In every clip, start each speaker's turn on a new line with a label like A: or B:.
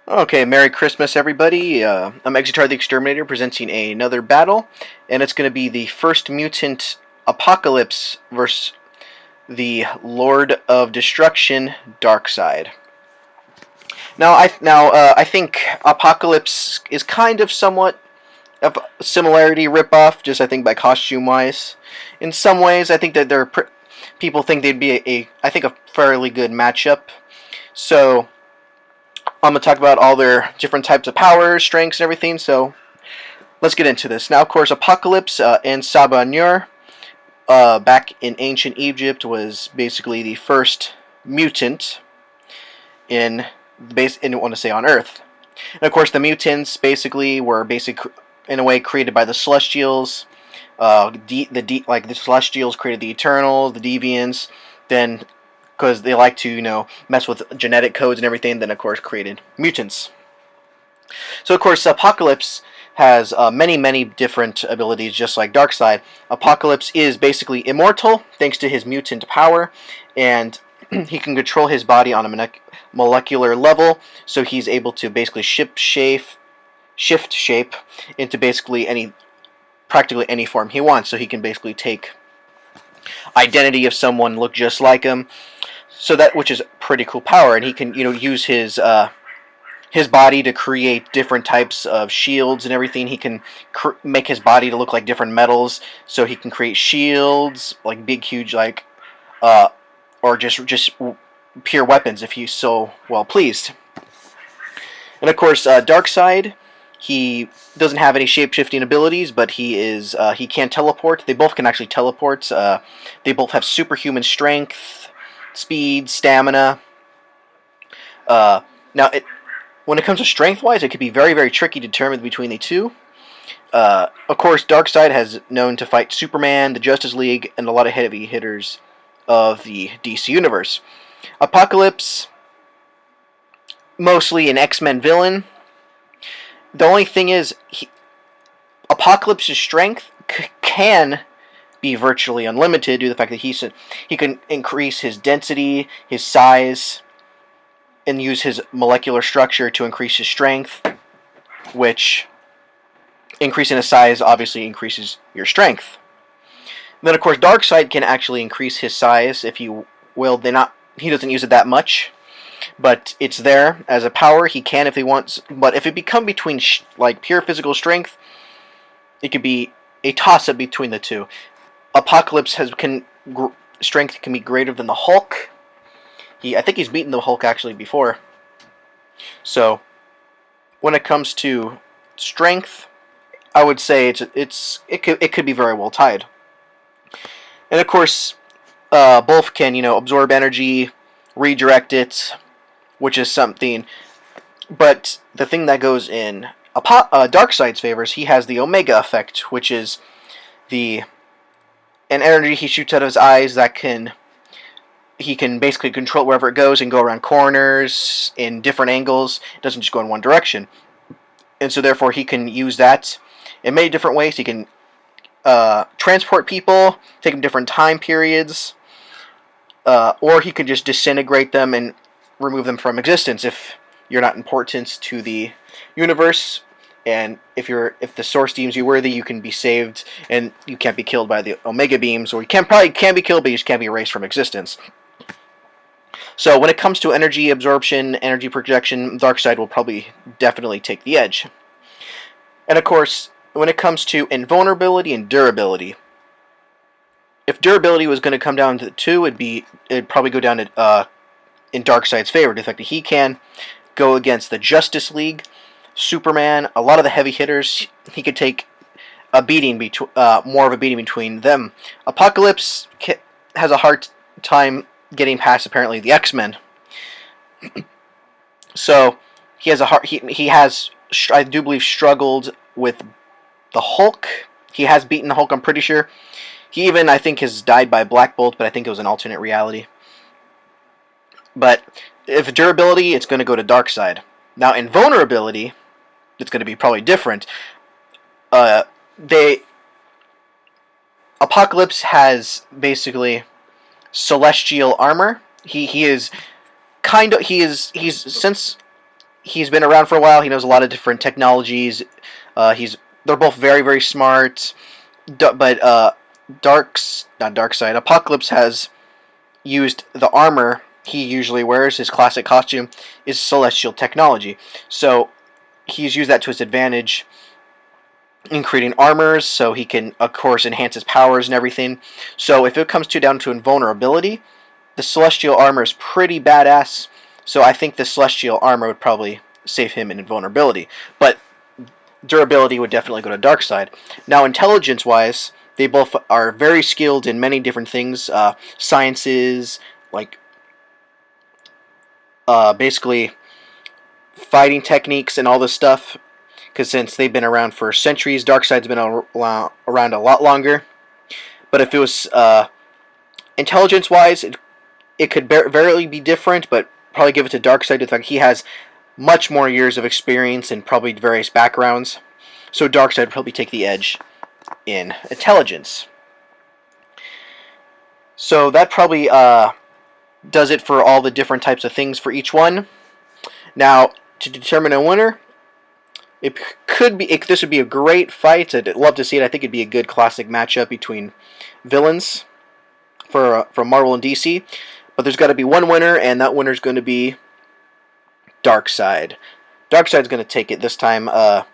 A: Okay, Merry Christmas, everybody. I'm Exitar the Exterminator presenting another battle, and it's going to be the first mutant Apocalypse versus the Lord of Destruction, Darkseid. I think Apocalypse is kind of somewhat of a similarity ripoff, just I think by costume wise. In some ways, I think that people think they'd be a fairly good matchup. So I'm going to talk about all their different types of powers, strengths, and everything. So let's get into this. Now, of course, Apocalypse and Saba-Nur, back in ancient Egypt, was basically the first mutant I want to say on Earth. And of course, the mutants basically were in a way created by the Celestials. Like the Celestials created the Eternals, the Deviants. Then, because they like to mess with genetic codes and everything, then of course created mutants. So of course, Apocalypse has many different abilities, just like Darkseid. Apocalypse is basically immortal thanks to his mutant power, and he can control his body on a molecular level, so he's able to basically shift shape into practically any form he wants. So he can basically take identity of someone, look just like him. So which is pretty cool power, and he can use his body to create different types of shields and everything. He can make his body to look like different metals, so he can create shields, like big, huge, or just pure weapons if he's so well pleased. And of course, Darkseid, he doesn't have any shape-shifting abilities, but he can teleport. They both can actually teleport. They both have superhuman strength, speed, stamina. When it comes to strength-wise, it could be very tricky to determine between the two. Of course, Darkseid has known to fight Superman, the Justice League, and a lot of heavy hitters of the DC Universe. Apocalypse, mostly an X-Men villain. The only thing is, Apocalypse's strength can be virtually unlimited due to the fact that he can increase his density, his size, and use his molecular structure to increase his strength, which increasing his size obviously increases your strength. Then, of course, Darkseid can actually increase his size if you will. He doesn't use it that much, but it's there as a power. He can if he wants, but if it becomes between pure physical strength, it could be a toss-up between the two. Apocalypse strength can be greater than the Hulk. I think he's beaten the Hulk actually before. So when it comes to strength, I would say it could be very well tied. And of course, both can absorb energy, redirect it, which is something. But the thing that goes in Darkseid's favor is he has the Omega effect, which is an energy he shoots out of his eyes that he can basically control wherever it goes and go around corners in different angles. It doesn't just go in one direction. And so therefore he can use that in many different ways. He can transport people, take them different time periods, or he could just disintegrate them and remove them from existence if you're not important to the universe. And if the source deems you worthy, you can be saved, and you can't be killed by the Omega beams, or you probably can be killed, but you just can't be erased from existence. So when it comes to energy absorption, energy projection, Darkseid will probably definitely take the edge. And of course, when it comes to invulnerability and durability, if durability was going to come down to the two, it'd probably go down to in Darkseid's favor. The fact that he can go against the Justice League, Superman, a lot of the heavy hitters, he could take a beating more of a beating between them. Apocalypse has a hard time getting past apparently the X-Men. So he has I do believe struggled with the Hulk. He has beaten the Hulk, I'm pretty sure. He even, I think, has died by Black Bolt, but I think it was an alternate reality. But if durability, it's going to go to Darkseid. Now, invulnerability, it's going to be probably different. Apocalypse has basically celestial armor. He's since he's been around for a while. He knows a lot of different technologies. They're both very, very smart. But not Darkseid. Apocalypse has used the armor he usually wears. His classic costume is celestial technology, so he's used that to his advantage in creating armors, so he can, of course, enhance his powers and everything. So if it comes down to invulnerability, the celestial armor is pretty badass. So I think the celestial armor would probably save him in invulnerability, but durability would definitely go to Darkseid. Now, intelligence-wise, they both are very skilled in many different things, sciences, like basically fighting techniques and all this stuff. Because since they've been around for centuries, Darkseid's been around a lot longer. But if it was intelligence-wise, it could barely be different, but probably give it to Darkseid. In fact, he has much more years of experience and probably various backgrounds. So Darkseid would probably take the edge in intelligence. So that probably does it for all the different types of things for each one. Now, to determine a winner, this would be a great fight. I'd love to see it. I think it'd be a good classic matchup between villains from Marvel and DC. But there's got to be one winner, and that winner's going to be Darkseid. Darkseid's going to take it this time. The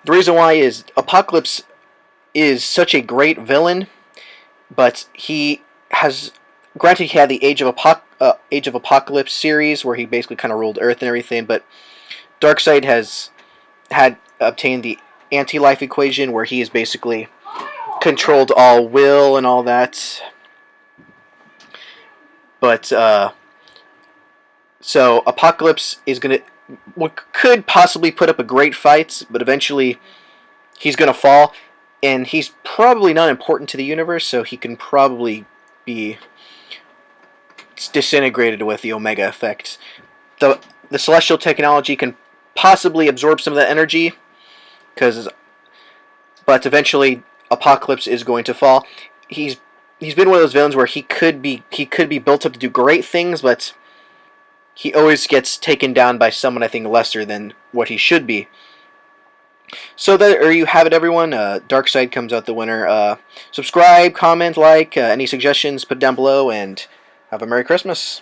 A: reason why is Apocalypse is such a great villain, but he has, granted, he had the Age of Apocalypse series where he basically kind of ruled Earth and everything, but Darkseid has obtained the anti-life equation where he has basically controlled all will and all that. But so Apocalypse could possibly put up a great fight, but eventually he's gonna fall, and he's probably not important to the universe, so he can probably be disintegrated with the Omega effect. The celestial technology can possibly absorb some of that energy, but eventually Apocalypse is going to fall. He's been one of those villains where he could be built up to do great things, but he always gets taken down by someone I think lesser than what he should be. So there you have it, everyone. Darkseid comes out the winner. Subscribe, comment, like, any suggestions, put it down below, and have a Merry Christmas.